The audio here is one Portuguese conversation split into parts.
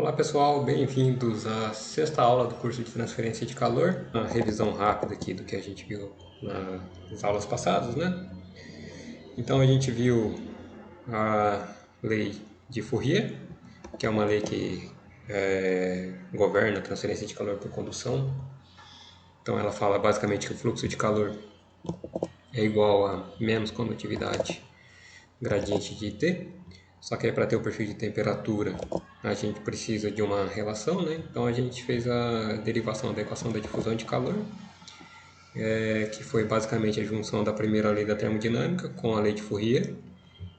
Olá pessoal, bem-vindos à sexta aula do curso de transferência de calor. Uma revisão rápida aqui do que a gente viu nas aulas passadas, né? Então a gente viu a lei de Fourier, que é uma lei que governa a transferência de calor por condução. Então ela fala basicamente que o fluxo de calor é igual a menos condutividade gradiente de T. Só que para ter o perfil de temperatura a gente precisa de uma relação, né? Então a gente fez a derivação da equação da difusão de calor, que foi basicamente a junção da primeira lei da termodinâmica com a lei de Fourier.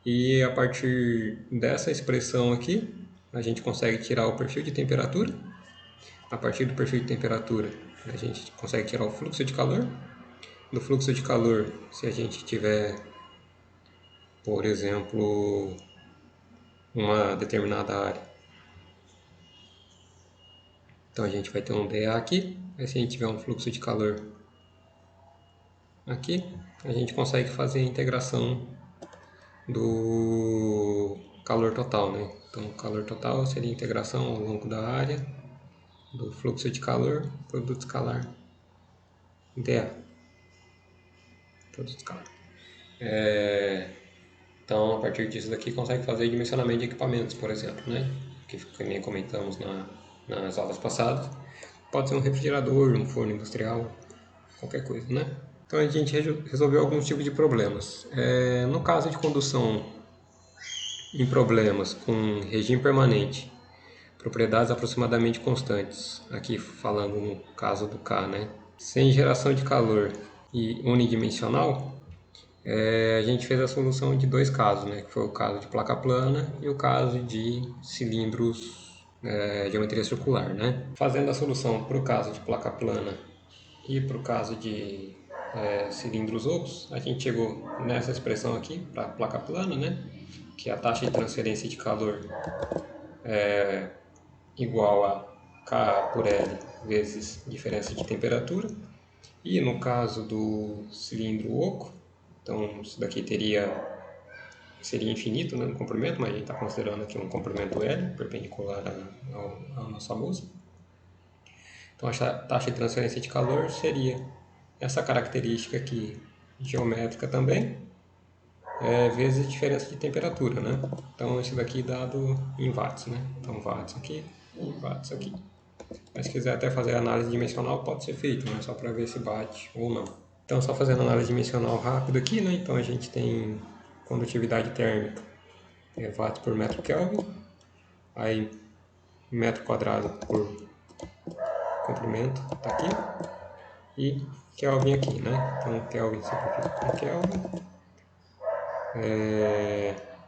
E a partir dessa expressão aqui, a gente consegue tirar o perfil de temperatura. A partir do perfil de temperatura, a gente consegue tirar o fluxo de calor. Do fluxo de calor, se a gente tiver, por exemplo, uma determinada área, então a gente vai ter um dA aqui. Aí se a gente tiver um fluxo de calor aqui, a gente consegue fazer a integração do calor total, né? Então o calor total seria a integração ao longo da área do fluxo de calor, produto escalar dA. Produto escalar. Então a partir disso daqui consegue fazer dimensionamento de equipamentos, por exemplo, né? Que nem comentamos nas aulas passadas. Pode ser um refrigerador, um forno industrial, qualquer coisa, né? Então a gente resolveu alguns tipos de problemas. No caso de condução em problemas com regime permanente, propriedades aproximadamente constantes, aqui falando no caso do K, né? Sem geração de calor e unidimensional, a gente fez a solução de dois casos, né? Que foi o caso de placa plana e o caso de cilindros geometria circular, né? Fazendo a solução para o caso de placa plana e para o caso de cilindros ocos, a gente chegou nessa expressão aqui para a placa plana, né? Que é a taxa de transferência de calor igual a K por L vezes diferença de temperatura. E no caso do cilindro oco, então isso daqui seria infinito, né, no comprimento, mas a gente está considerando aqui um comprimento L, perpendicular à nossa luz. Então a taxa de transferência de calor seria essa característica aqui geométrica também, vezes a diferença de temperatura, né? Então isso daqui dado em watts, né? Então watts aqui e watts aqui. Mas se quiser até fazer análise dimensional pode ser feito, né? Só para ver se bate ou não. Então só fazendo análise dimensional rápido aqui, né? Então a gente tem condutividade térmica, watts por metro Kelvin, aí metro quadrado por comprimento, tá aqui, e Kelvin aqui, né? Então Kelvin simplifica com Kelvin,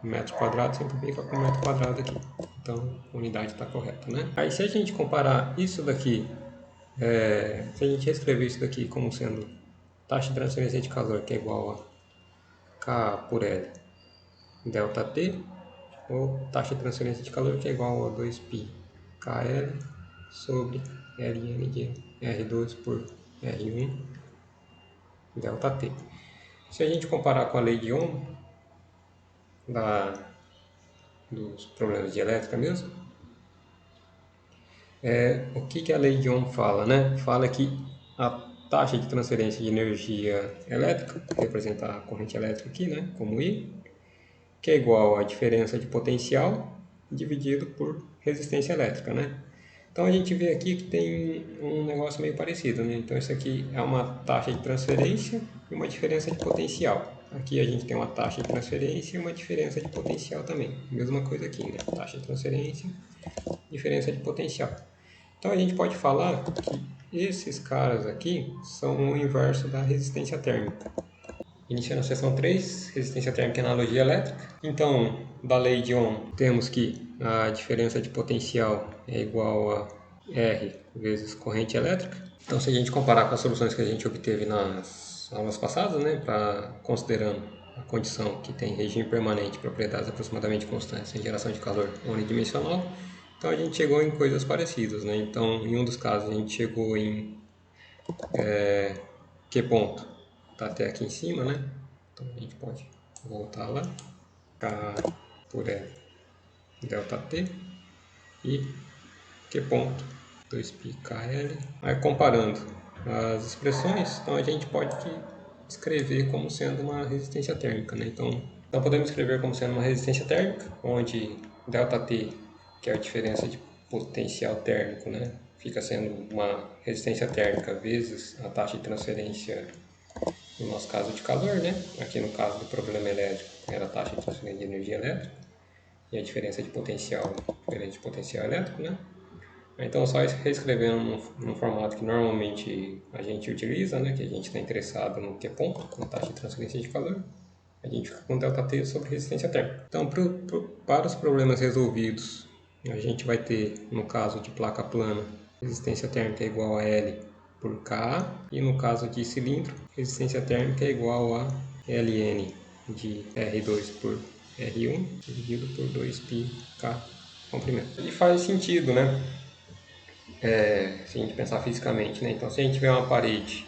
metro quadrado simplifica com metro quadrado aqui. Então a unidade está correta, né? Aí se a gente comparar isso daqui, se a gente reescrever isso daqui como sendo taxa de transferência de calor, que é igual a K por L delta T, ou taxa de transferência de calor, que é igual a 2π KL sobre Ln de R2 por R1 delta T. Se a gente comparar com a lei de Ohm, dos problemas de elétrica mesmo, o que a lei de Ohm fala, né? Fala que a taxa de transferência de energia elétrica, representar a corrente elétrica aqui, né? Como I, que é igual à diferença de potencial dividido por resistência elétrica, né? Então a gente vê aqui que tem um negócio meio parecido, né? Então isso aqui é uma taxa de transferência e uma diferença de potencial. Aqui a gente tem uma taxa de transferência e uma diferença de potencial também. Mesma coisa aqui, né? Taxa de transferência, diferença de potencial. Então a gente pode falar que esses caras aqui são o inverso da resistência térmica. Iniciando a seção 3, resistência térmica e analogia elétrica. Então, da lei de Ohm, temos que a diferença de potencial é igual a R vezes corrente elétrica. Então, se a gente comparar com as soluções que a gente obteve nas aulas passadas, né, considerando a condição que tem regime permanente, propriedades aproximadamente constantes em geração de calor unidimensional, então a gente chegou em coisas parecidas, né? Então, em um dos casos, a gente chegou em que ponto? Está até aqui em cima, né? Então a gente pode voltar lá, K por L delta T, e Q ponto 2πkl. Aí comparando as expressões, então a gente pode escrever como sendo uma resistência térmica, né? Então podemos escrever como sendo uma resistência térmica, onde ΔT, que é a diferença de potencial térmico, né? Fica sendo uma resistência térmica vezes a taxa de transferência, no nosso caso de calor, né? Aqui no caso do problema elétrico era a taxa de transferência de energia elétrica e a diferença de potencial, diferente de potencial elétrico, né? Então, só reescrevendo no formato que normalmente a gente utiliza, né, que a gente está interessado no Q ponto, na taxa de transferência de calor, a gente fica com ΔT sobre resistência térmica. Então, para os problemas resolvidos, a gente vai ter, no caso de placa plana, resistência térmica igual a L por Ka, e no caso de cilindro, resistência térmica é igual a Ln de R2 por R1 dividido por 2πk comprimento. E faz sentido, né? Se a gente pensar fisicamente, né? Então, se a gente tiver uma parede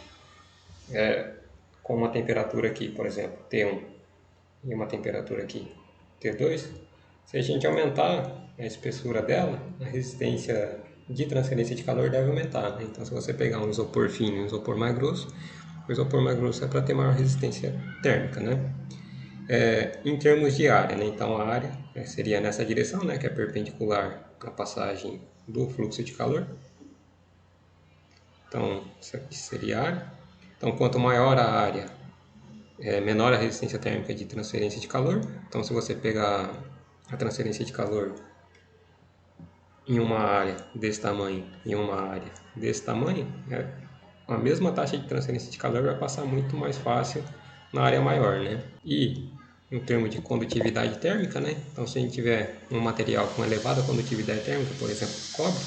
com uma temperatura aqui, por exemplo, T1, e uma temperatura aqui, T2, se a gente aumentar a espessura dela, a resistência de transferência de calor deve aumentar, né? Então, se você pegar um isopor fino e um isopor mais grosso, o isopor mais grosso é para ter maior resistência térmica, né? Em termos de área, né? Então, a área seria nessa direção, né? Que é perpendicular à passagem do fluxo de calor. Então, isso aqui seria a área. Então, quanto maior a área, menor a resistência térmica de transferência de calor. Então, se você pegar a transferência de calor em uma área desse tamanho e uma área desse tamanho, a mesma taxa de transferência de calor vai passar muito mais fácil na área maior, né? E em termos de condutividade térmica, né? Então, se a gente tiver um material com elevada condutividade térmica, por exemplo, cobre,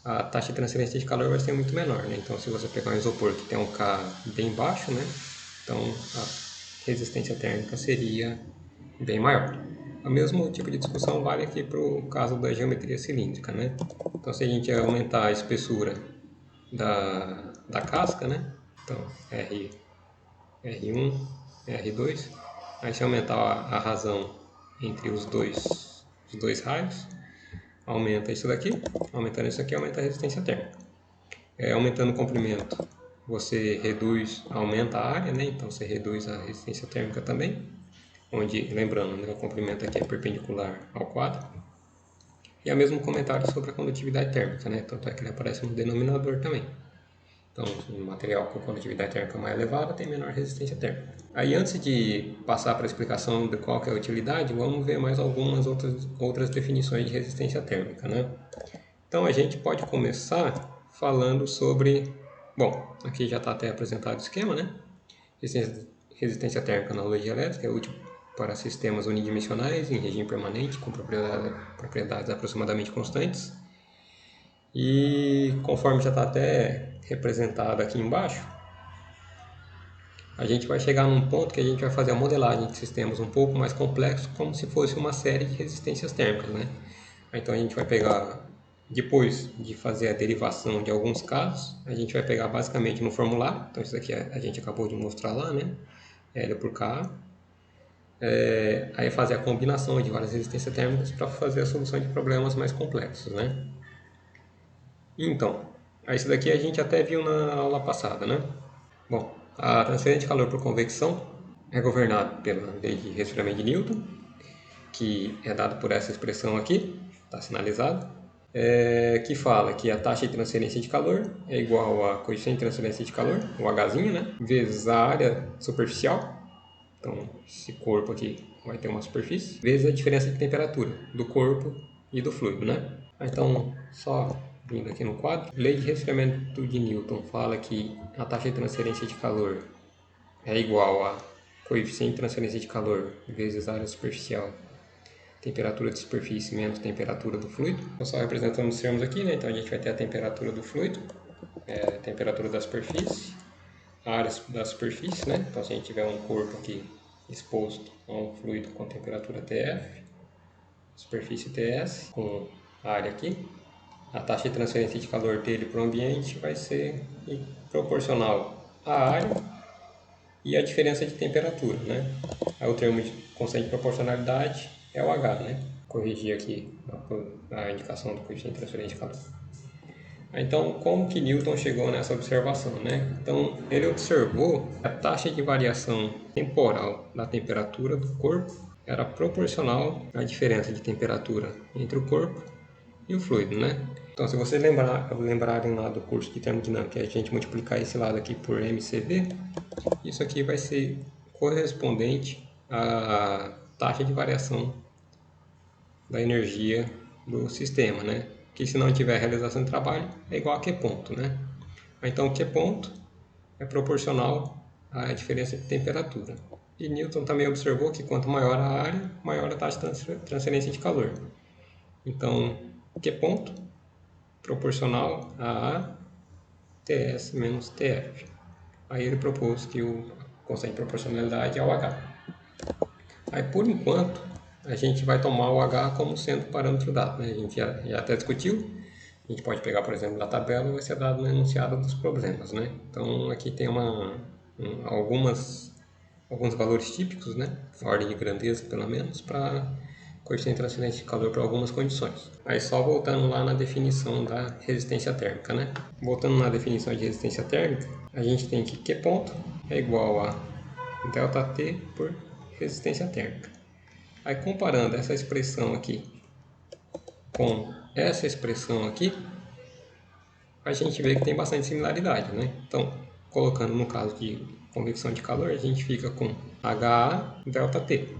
a taxa de transferência de calor vai ser muito menor, né? Então, se você pegar um isopor que tem um K bem baixo, né? Então, a resistência térmica seria bem maior. O mesmo tipo de discussão vale aqui para o caso da cilíndrica, né? Então, se a gente aumentar a espessura da casca, né? Então, R1, R2, aí se aumentar a razão entre os dois raios, aumenta isso daqui, aumentando isso aqui, aumenta a resistência térmica. Aumentando o comprimento, você aumenta a área, né? Então você reduz a resistência térmica também, onde, lembrando, né, o comprimento aqui é perpendicular ao quadro. E é o mesmo comentário sobre a condutividade térmica, né? Tanto é que ele aparece no denominador também. Então, um material com condutividade térmica mais elevada tem menor resistência térmica. Aí, antes de passar para a explicação de qual que é a utilidade, vamos ver mais algumas outras definições de resistência térmica, né? Então, a gente pode começar falando sobre... Bom, aqui já está até apresentado o esquema, né? Resistência térmica na analogia elétrica é útil para sistemas unidimensionais em regime permanente, com propriedades aproximadamente constantes. E conforme já está até representado aqui embaixo, a gente vai chegar num ponto que a gente vai fazer a modelagem de sistemas um pouco mais complexos, como se fosse uma série de resistências térmicas, né? Então a gente vai pegar, depois de fazer a derivação de alguns casos, a gente vai pegar basicamente no formulário. Então isso aqui a gente acabou de mostrar lá, né? L por K. Aí fazer a combinação de várias resistências térmicas para fazer a solução de problemas mais complexos, né? Então, isso daqui a gente até viu na aula passada, né? Bom, a transferência de calor por convecção é governada pela lei de resfriamento de Newton, que é dado por essa expressão aqui, está sinalizado, que fala que a taxa de transferência de calor é igual a coeficiente de transferência de calor, o Hzinho, né? Vezes a área superficial. Então, esse corpo aqui vai ter uma superfície, vezes a diferença de temperatura do corpo e do fluido, né? Então, só vindo aqui no quadro, lei de resfriamento de Newton fala que a taxa de transferência de calor é igual a coeficiente de transferência de calor vezes área superficial, temperatura de superfície menos temperatura do fluido. Então, só representando os termos aqui, né? Então, a gente vai ter a temperatura do fluido, a temperatura da superfície, a área da superfície, né? Então, se a gente tiver um corpo aqui exposto a um fluido com temperatura TF, superfície TS, com a área aqui, a taxa de transferência de calor dele para o ambiente vai ser proporcional à área e à diferença de temperatura, né? Aí o termo de constante de proporcionalidade é o H, né? corrigir aqui a indicação do coeficiente de transferência de calor. Então, como que Newton chegou nessa observação, né? Então, ele observou que a taxa de variação temporal da temperatura do corpo era proporcional à diferença de temperatura entre o corpo e o fluido, né? Então, se vocês lembrarem lá do curso de termodinâmica, a gente multiplicar esse lado aqui por mCv, isso aqui vai ser correspondente à taxa de variação da energia do sistema, né? Que se não tiver realização de trabalho é igual a Q ponto, né? Então Q ponto é proporcional à diferença de temperatura. E Newton também observou que quanto maior a área, maior a taxa de transferência de calor. Então Q ponto proporcional a TS menos TF. Aí ele propôs que o constante de proporcionalidade é o H. Aí por enquanto a gente vai tomar o H como sendo parâmetro dado, né? A gente já até discutiu. A gente pode pegar, por exemplo, da tabela e vai ser dado no enunciado dos problemas, né? Então aqui tem alguns valores típicos, né? Ordem de grandeza, pelo menos, para coeficiente de transferência de calor para algumas condições. Aí só voltando lá na definição da resistência térmica, né? Voltando na definição de resistência térmica, a gente tem que Q ponto é igual a ΔT por resistência térmica. Aí comparando essa expressão aqui com essa expressão aqui, a gente vê que tem bastante similaridade, né? Então, colocando no caso de convecção de calor, a gente fica com HA ΔT.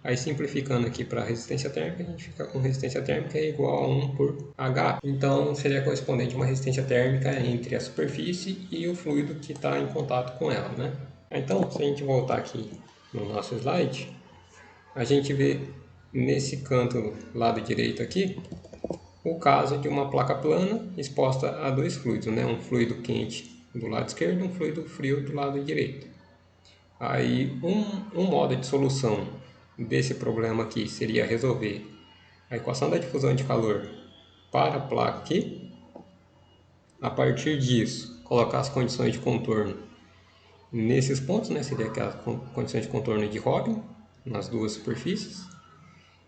Aí simplificando aqui para resistência térmica, a gente fica com resistência térmica igual a 1 por HA. Então, seria correspondente a uma resistência térmica entre a superfície e o fluido que está em contato com ela, né? Então, se a gente voltar aqui no nosso slide, a gente vê nesse canto lado direito aqui o caso de uma placa plana exposta a dois fluidos, né? Um fluido quente do lado esquerdo e um fluido frio do lado direito. Aí um modo de solução desse problema aqui seria resolver a equação da difusão de calor para a placa aqui. A partir disso, colocar as condições de contorno nesses pontos, né? Seria aquelas condições de contorno de Robin nas duas superfícies.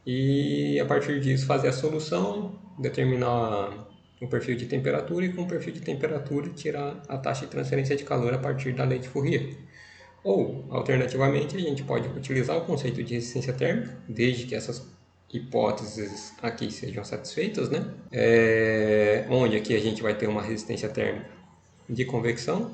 E a partir disso fazer a solução, determinar o perfil de temperatura e com o perfil de temperatura tirar a taxa de transferência de calor a partir da lei de Fourier. Ou, alternativamente, a gente pode utilizar o conceito de resistência térmica, desde que essas hipóteses aqui sejam satisfeitas, né? Onde aqui a gente vai ter uma resistência térmica de convecção,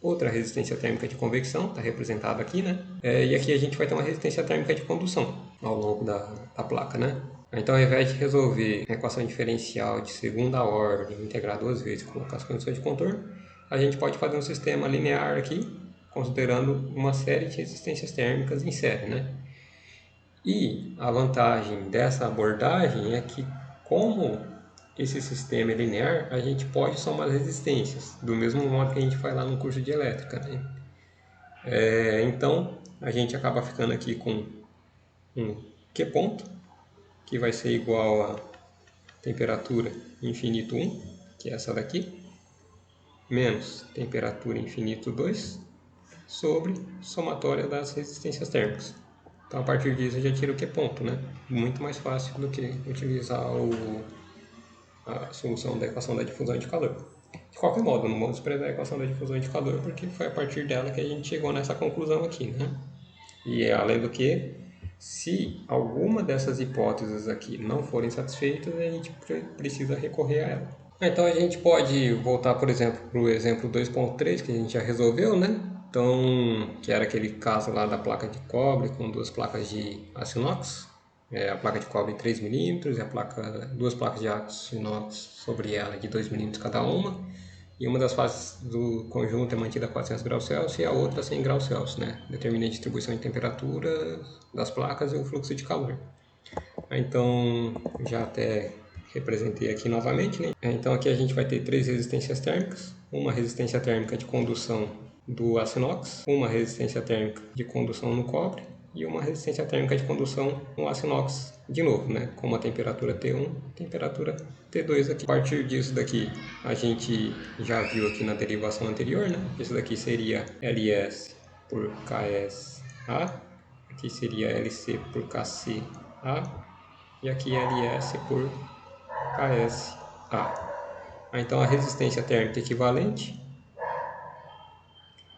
outra resistência térmica de convecção, está representado aqui, né? E aqui a gente vai ter uma resistência térmica de condução ao longo da placa, né? Então, ao invés de resolver a equação diferencial de segunda ordem, integrar duas vezes e colocar as condições de contorno, a gente pode fazer um sistema linear aqui, considerando uma série de resistências térmicas em série, né? E a vantagem dessa abordagem é que, como esse sistema é linear, a gente pode somar as resistências, do mesmo modo que a gente faz lá no curso de elétrica, né? Então, a gente acaba ficando aqui com um Q ponto, que vai ser igual a temperatura infinito 1, que é essa daqui, menos temperatura infinito 2, sobre somatória das resistências térmicas. Então, a partir disso, eu já tiro o Q ponto, né? Muito mais fácil do que utilizar a solução da equação da difusão de calor. De qualquer modo, não vamos desprezar a equação da difusão de calor, porque foi a partir dela que a gente chegou nessa conclusão aqui, né? E além do que, se alguma dessas hipóteses aqui não forem satisfeitas, a gente precisa recorrer a ela. Então a gente pode voltar, por exemplo, para o exemplo 2.3 que a gente já resolveu, né? Então, que era aquele caso lá da placa de cobre com duas placas de aço inox, a placa de cobre 3 milímetros e duas placas de aço inox sobre ela de 2 milímetros cada uma. E uma das faces do conjunto é mantida a 400 graus Celsius e a outra a 100 graus Celsius, né? Determina a distribuição de temperatura das placas e o fluxo de calor. Então, já até representei aqui novamente, né? Então aqui a gente vai ter três resistências térmicas, uma resistência térmica de condução do aço inox, uma resistência térmica de condução no cobre e uma resistência térmica de condução no aço inox de novo, né? Com uma temperatura T1, temperatura T2 aqui. A partir disso daqui, a gente já viu aqui na derivação anterior, né? Isso daqui seria LS por KSA, aqui seria LC por KCA, e aqui LS por KSA. Então a resistência térmica equivalente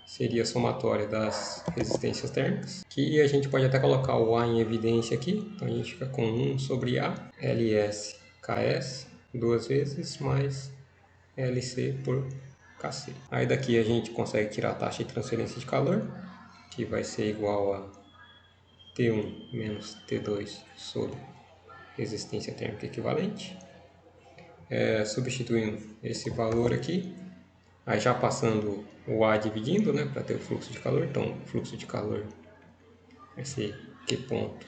seria a somatória das resistências térmicas, que a gente pode até colocar o A em evidência aqui, então a gente fica com 1 sobre A, LS KS, duas vezes, mais LC por KC. Aí daqui a gente consegue tirar a taxa de transferência de calor, que vai ser igual a T1 menos T2 sobre resistência térmica equivalente. Substituindo esse valor aqui, aí já passando o A dividindo, né, para ter o fluxo de calor. Então, o fluxo de calor vai ser Q ponto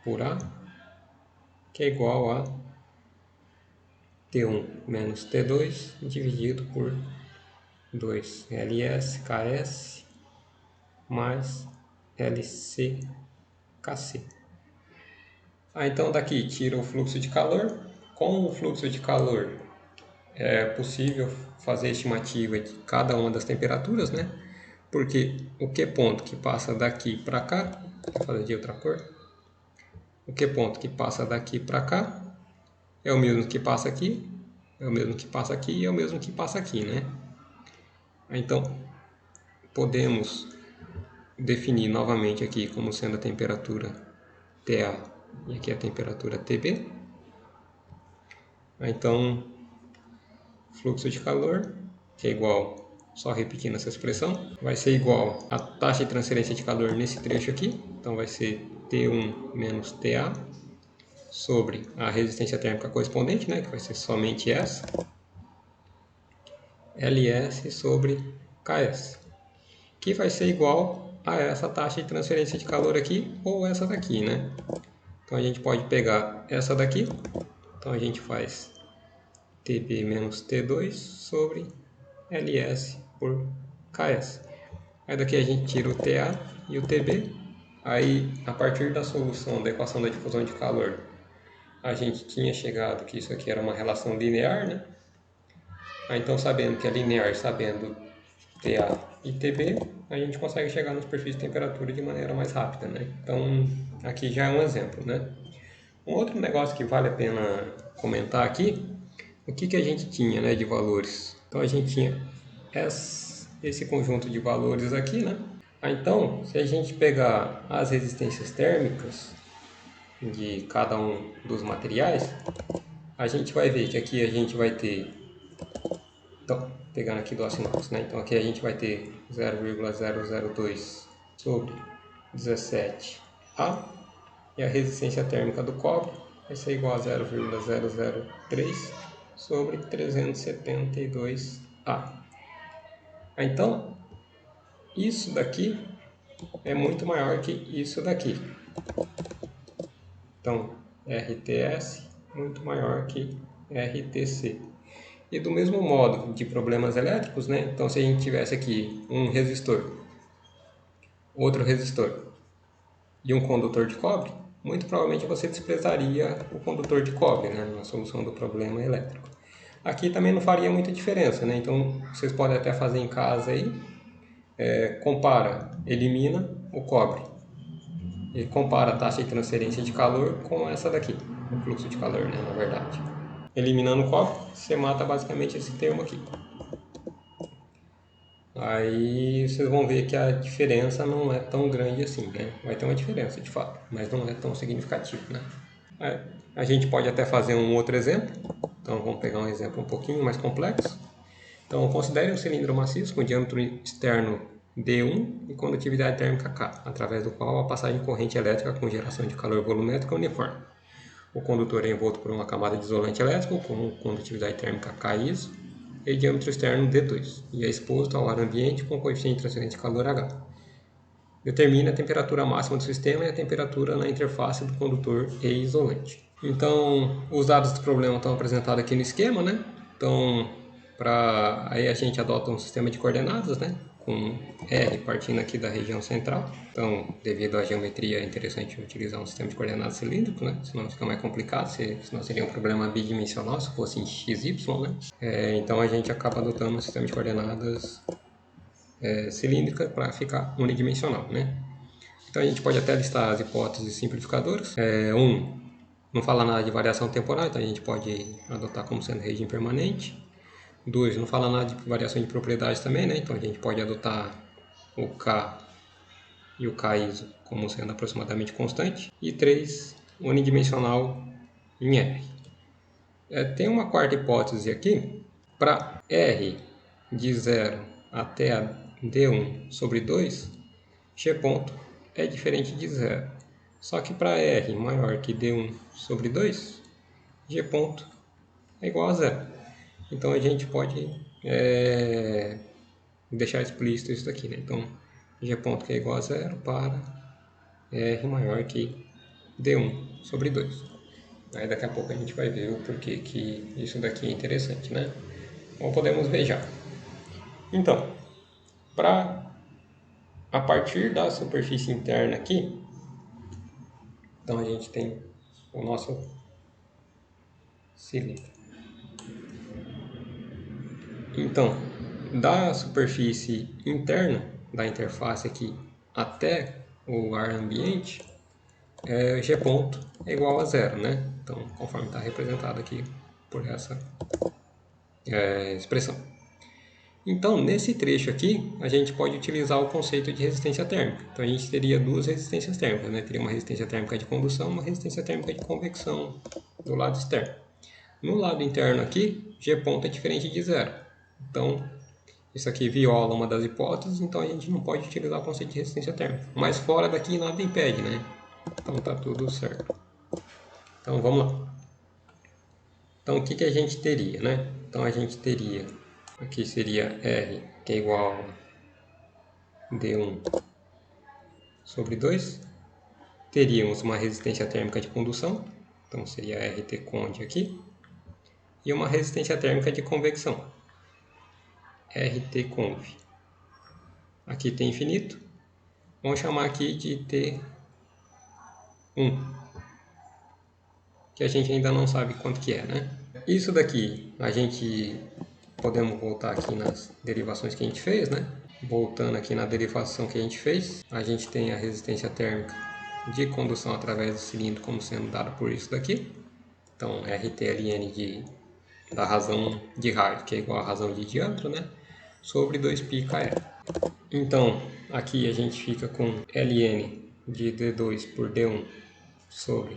por A, que é igual a T1 menos T2 dividido por 2 LS KS mais LC KC. Então daqui tira o fluxo de calor. Com o fluxo de calor é possível fazer a estimativa de cada uma das temperaturas, né? Porque o Q ponto que passa daqui para cá, vou fazer de outra cor, o Q ponto que passa daqui para cá é o mesmo que passa aqui, é o mesmo que passa aqui e é o mesmo que passa aqui, né? Então podemos definir novamente aqui como sendo a temperatura TA e aqui a temperatura TB. Então fluxo de calor, que é igual, só repetindo essa expressão, vai ser igual a taxa de transferência de calor nesse trecho aqui, então vai ser T1 menos TA, sobre a resistência térmica correspondente, né, que vai ser somente essa, LS sobre KS, que vai ser igual a essa taxa de transferência de calor aqui, ou essa daqui, né? Então a gente pode pegar essa daqui, então a gente faz TB menos T2 sobre LS por KS. Aí daqui a gente tira o TA e o TB. Aí, a partir da solução da equação da difusão de calor, a gente tinha chegado que isso aqui era uma relação linear, né? Aí, então, sabendo que é linear, sabendo TA e TB, a gente consegue chegar nos perfis de temperatura de maneira mais rápida, né? Então, aqui já é um exemplo, né? Um outro negócio que vale a pena comentar aqui, o que a gente tinha, né, de valores? Então, a gente tinha esse conjunto de valores aqui, né? Então, se a gente pegar as resistências térmicas de cada um dos materiais, a gente vai ver que aqui a gente vai ter, então, pegando aqui do aço inox, né? Então aqui a gente vai ter 0,002 sobre 17A e a resistência térmica do cobre vai ser igual a 0,003 sobre 372A. Então, isso daqui é muito maior que isso daqui. Então, RTS muito maior que RTC. E do mesmo modo de problemas elétricos, né? Então, se a gente tivesse aqui um resistor, outro resistor e um condutor de cobre, muito provavelmente você desprezaria o condutor de cobre, né, na solução do problema elétrico. Aqui também não faria muita diferença, né? Então, vocês podem até fazer em casa aí, compara, elimina o cobre e compara a taxa de transferência de calor com essa daqui, o fluxo de calor, né, na verdade. Eliminando o cobre, você mata basicamente esse termo aqui. Aí vocês vão ver que a diferença não é tão grande assim, né? Vai ter uma diferença de fato, mas não é tão significativo, né? A gente pode até fazer um outro exemplo. Então vamos pegar um exemplo um pouquinho mais complexo. Então considere um cilindro maciço com diâmetro externo D1 e condutividade térmica K, através do qual a passagem de corrente elétrica com geração de calor volumétrica é uniforme. O condutor é envolto por uma camada de isolante elétrico com condutividade térmica K ISO e diâmetro externo D2 e é exposto ao ar ambiente com coeficiente de transferência de calor H. Determina a temperatura máxima do sistema e a temperatura na interface do condutor e isolante. Então, os dados do problema estão apresentados aqui no esquema, né? Então, aí a gente adota um sistema de coordenadas, né? Com R partindo aqui da região central. Então, devido à geometria, é interessante utilizar um sistema de coordenadas cilíndrico, né? Senão fica mais complicado, senão seria um problema bidimensional se fosse em XY, né? Então, a gente acaba adotando um sistema de coordenadas cilíndrica para ficar unidimensional, né? Então, a gente pode até listar as hipóteses simplificadoras. não fala nada de variação temporal, então a gente pode adotar como sendo regime permanente. 2, não fala nada de variação de propriedades também, né? Então a gente pode adotar o K e o K-ISO como sendo aproximadamente constante. E 3, unidimensional em R. Tem uma quarta hipótese aqui, para R de 0 até a D1 sobre 2, G ponto é diferente de 0. Só que para R maior que D1 sobre 2, G ponto é igual a 0. Então a gente pode deixar explícito isso daqui, né? Então G ponto que é igual a 0 para R maior que D1 sobre 2. Aí daqui a pouco a gente vai ver o porquê que isso daqui é interessante, né? Então podemos ver já. Então, a partir da superfície interna aqui, então a gente tem o nosso cilindro. Então, da superfície interna da interface aqui até o ar ambiente, G ponto é igual a 0, né? Então, conforme está representado aqui por essa expressão. Então, nesse trecho aqui, a gente pode utilizar o conceito de resistência térmica. Então, a gente teria duas resistências térmicas, né? Teria uma resistência térmica de condução e uma resistência térmica de convecção do lado externo. No lado interno aqui, G ponto é diferente de 0. Então, isso aqui viola uma das hipóteses, então a gente não pode utilizar o conceito de resistência térmica. Mas fora daqui nada impede, né? Então tá tudo certo. Então vamos lá. Então o que a gente teria, né? Então a gente teria, aqui seria R, que é igual a D1 sobre 2. Teríamos uma resistência térmica de condução, então seria RT conde aqui. E uma resistência térmica de convecção, RT conv. Aqui tem infinito, vamos chamar aqui de T1, que a gente ainda não sabe quanto que é, né? Isso daqui, a gente podemos voltar aqui nas derivações que a gente fez, né? Voltando aqui na derivação que a gente fez, a gente tem a resistência térmica de condução através do cilindro como sendo dada por isso daqui. Então, RTLN da razão de raio, que é igual à razão de diâmetro, né? Sobre 2πkl. Então, aqui a gente fica com Ln de D2 por D1 sobre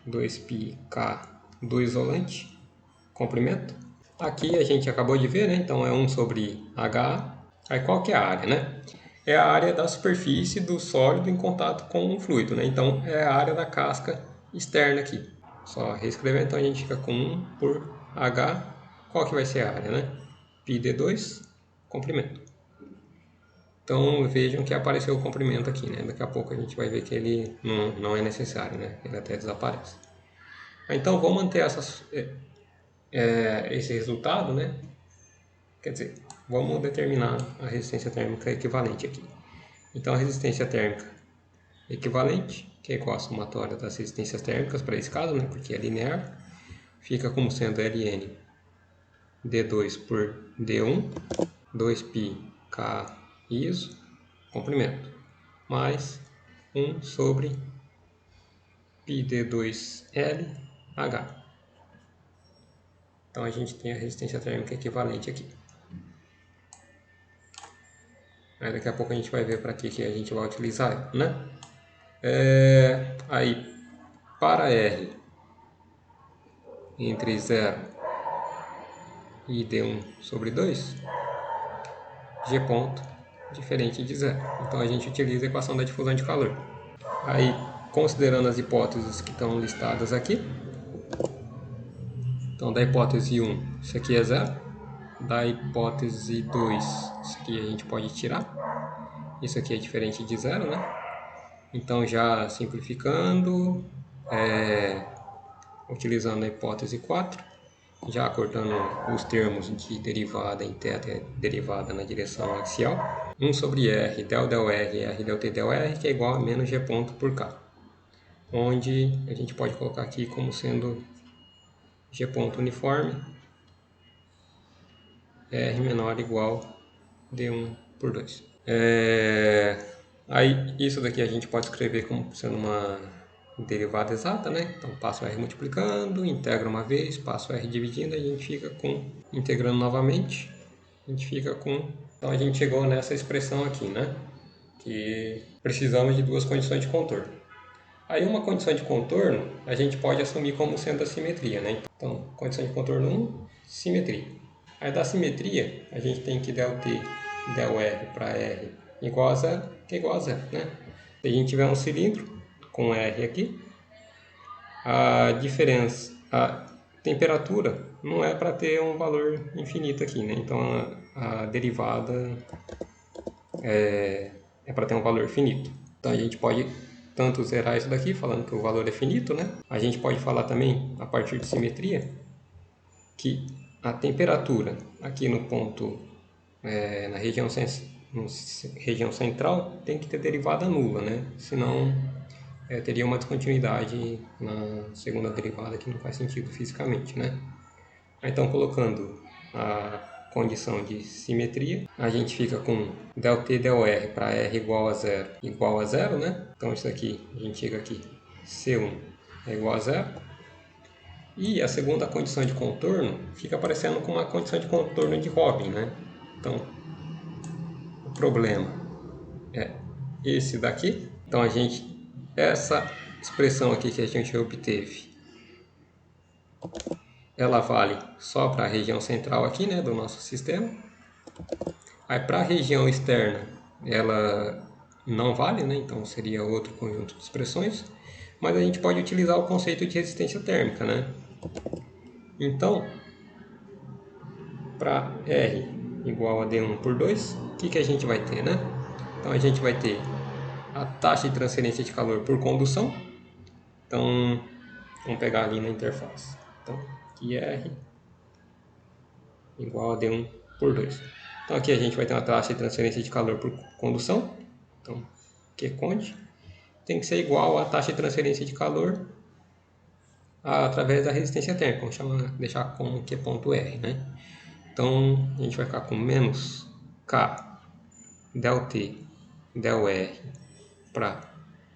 2πk do isolante, comprimento. Aqui a gente acabou de ver, né? Então é 1 sobre HA. Aí qual que é a área, né? É a área da superfície do sólido em contato com o fluido, né? Então é a área da casca externa aqui. Só reescrever, então a gente fica com 1 por H. Qual que vai ser a área, né? πd2, comprimento. Então vejam que apareceu o comprimento aqui, né? Daqui a pouco a gente vai ver que ele não é necessário, né? Ele até desaparece. Então vamos manter esse resultado, né? Quer dizer, vamos determinar a resistência térmica equivalente aqui. Então a resistência térmica equivalente, que é igual à somatória das resistências térmicas para esse caso, né? Porque é linear, fica como sendo Ln D2 por D1, 2π K ISO, comprimento, mais 1 sobre πd2L H. Então a gente tem a resistência térmica equivalente aqui. Aí daqui a pouco a gente vai ver para que a gente vai utilizar, né? Aí, para R entre 0 e D1 sobre 2, G ponto diferente de 0. Então a gente utiliza a equação da difusão de calor. Aí, considerando as hipóteses que estão listadas aqui, então da hipótese 1, isso aqui é 0. Da hipótese 2, isso aqui a gente pode tirar. Isso aqui é diferente de 0, né? Então, já simplificando, utilizando a hipótese 4, já cortando os termos de derivada em θ e derivada na direção axial, 1 sobre R, del del R, R del T del R, que é igual a menos G ponto por K, onde a gente pode colocar aqui como sendo G ponto uniforme, R menor ou igual D1 por 2. Aí, isso daqui a gente pode escrever como sendo uma derivada exata, né? Então passo R multiplicando, integra uma vez, passo R dividindo, a gente fica com, integrando novamente, a gente fica com... Então a gente chegou nessa expressão aqui, né? Que precisamos de duas condições de contorno. Aí uma condição de contorno a gente pode assumir como sendo a simetria, né? Então, condição de contorno 1, simetria. Aí da simetria a gente tem que del T, del R para R igual a zero, que é igual a zero, né? Se a gente tiver um cilindro com R aqui, a diferença, a temperatura não é para ter um valor infinito aqui, né? Então a derivada é para ter um valor finito. Então a gente pode tanto zerar isso daqui, falando que o valor é finito, né? A gente pode falar também, a partir de simetria, que a temperatura aqui no ponto, na região central, tem que ter derivada nula, né? Senão teria uma descontinuidade na segunda derivada que não faz sentido fisicamente, né? Então, colocando a condição de simetria, a gente fica com del T del R para R igual a zero, né? Então, isso aqui, a gente chega aqui, C1 é igual a zero. E a segunda condição de contorno fica parecendo com uma condição de contorno de Robin, né? Então, o problema é esse daqui. Então, essa expressão aqui que a gente obteve, ela vale só para a região central aqui, né, do nosso sistema. Aí para a região externa, ela não vale, né, então seria outro conjunto de expressões. Mas a gente pode utilizar o conceito de resistência térmica, né? Então, para R igual a D1 por 2, o que a gente vai ter, né? Então a gente vai ter a taxa de transferência de calor por condução. Então, vamos pegar ali na interface. Então, aqui R igual a D1 por 2. Então aqui a gente vai ter uma taxa de transferência de calor por condução. Então, Qconde tem que ser igual à taxa de transferência de calor através da resistência térmica. Vamos deixar como Q.R, né? Então, a gente vai ficar com menos K del T del R para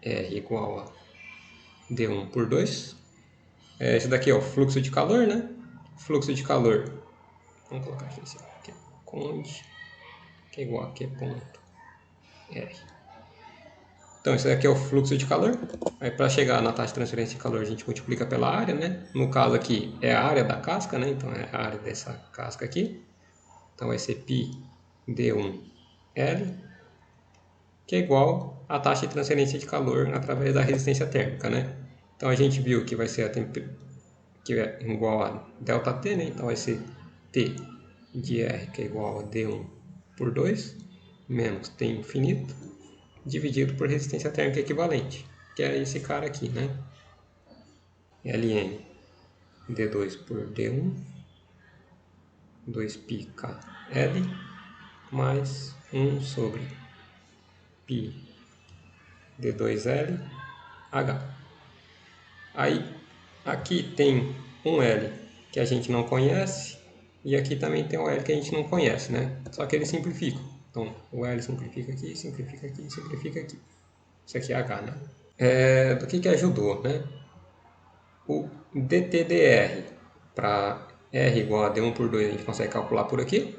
R igual a D1 por 2. Esse daqui é o fluxo de calor, né? Fluxo de calor, vamos colocar aqui assim, Qconde, que é igual a Q ponto R. Então, esse daqui é o fluxo de calor. Aí, para chegar na taxa de transferência de calor, a gente multiplica pela área, né? No caso aqui, é a área da casca, né? Então, é a área dessa casca aqui. Então, vai ser π d1L, que é igual à taxa de transferência de calor através da resistência térmica, né? Então, a gente viu que vai ser que é igual a ΔT, né? Então, vai ser T de R, que é igual a D1 por 2, menos T infinito, dividido por resistência térmica equivalente, que é esse cara aqui, né? Ln D2 por D1, 2πkL, mais 1 sobre π D2L H. Aí, aqui tem um L que a gente não conhece, e aqui também tem um L que a gente não conhece, né? Só que eles simplificam. Então, o L simplifica aqui, simplifica aqui, simplifica aqui. Isso aqui é H, né? Do que ajudou, né? O dTdr para R igual a D1 por 2 a gente consegue calcular por aqui,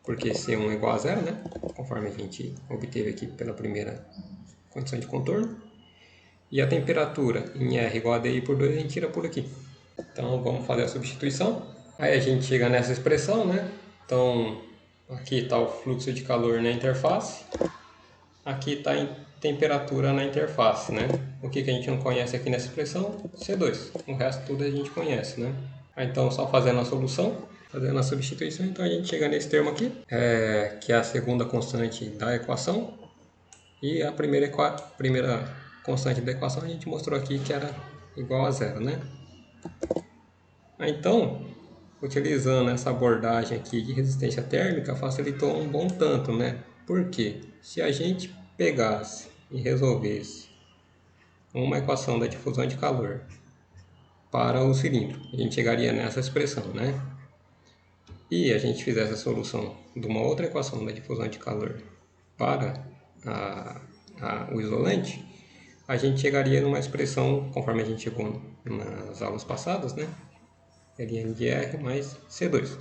porque C1 é igual a zero, né? Conforme a gente obteve aqui pela primeira condição de contorno. E a temperatura em R igual a DI por 2 a gente tira por aqui. Então vamos fazer a substituição. Aí a gente chega nessa expressão, né? Então aqui está o fluxo de calor na interface. Aqui está a temperatura na interface, né? O que a gente não conhece aqui nessa expressão? C2. O resto tudo a gente conhece, né? Então, só fazendo a solução, fazendo a substituição, então a gente chega nesse termo aqui, que é a segunda constante da equação. E a primeira constante da equação a gente mostrou aqui que era igual a zero, né? Então, utilizando essa abordagem aqui de resistência térmica, facilitou um bom tanto, né? Porque se a gente pegasse e resolvesse uma equação da difusão de calor para o cilindro, a gente chegaria nessa expressão, né? E a gente fizesse a solução de uma outra equação da difusão de calor para o isolante, a gente chegaria numa expressão, conforme a gente chegou nas aulas passadas, né? Ln de R mais C2.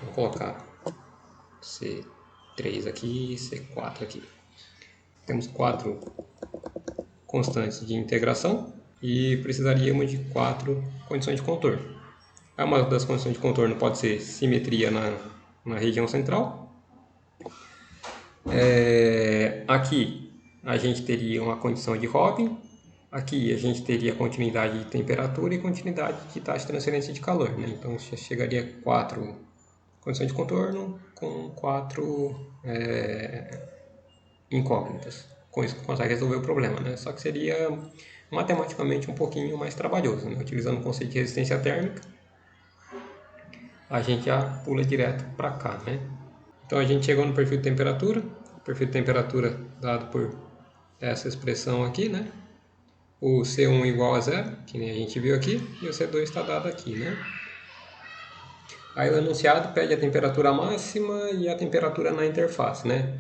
Vou colocar C3 aqui e C4 aqui. Temos 4 constantes de integração e precisaríamos de 4 condições de contorno. Uma das condições de contorno pode ser simetria na região central. Aqui a gente teria uma condição de Robin. Aqui a gente teria continuidade de temperatura e continuidade de taxa de transferência de calor, né? Então chegaria a 4 condições de contorno com 4 incógnitas. Com isso consegue resolver o problema, né? Só que seria matematicamente um pouquinho mais trabalhoso, né? Utilizando o conceito de resistência térmica, a gente já pula direto para cá, né? Então a gente chegou no perfil de temperatura, o perfil de temperatura dado por essa expressão aqui, né? O C1 igual a zero, que nem a gente viu aqui, e o C2 está dado aqui, né? Aí o enunciado pede a temperatura máxima e a temperatura na interface, né?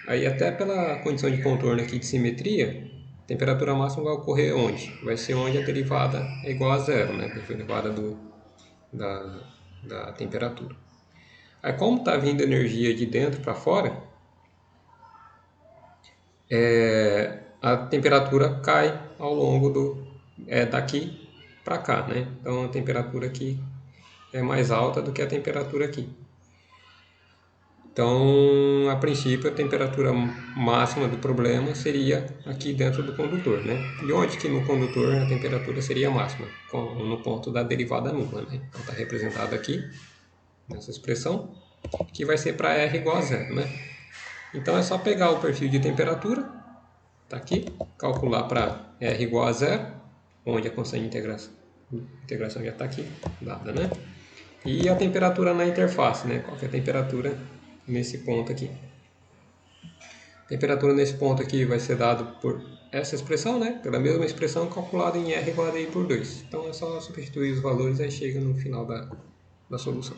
Aí até pela condição de contorno aqui de simetria, a temperatura máxima vai ocorrer onde? Vai ser onde a derivada é igual a zero, né? A derivada da temperatura. Aí como está vindo energia de dentro para fora, a temperatura cai ao longo daqui para cá, né? Então a temperatura aqui é mais alta do que a temperatura aqui. Então, a princípio, a temperatura máxima do problema seria aqui dentro do condutor, né? E onde que no condutor a temperatura seria máxima? No ponto da derivada nula, né? Então está representado aqui nessa expressão, que vai ser para R igual a zero, né? Então é só pegar o perfil de temperatura, tá aqui, calcular para R igual a zero, onde a constante de integração já está aqui, dada, né? E a temperatura na interface, né? Qual que é a temperatura nesse ponto aqui? A temperatura nesse ponto aqui vai ser dado por essa expressão, né? Pela mesma expressão calculada em R igual a I por 2. Então é só substituir os valores e aí chega no final da solução.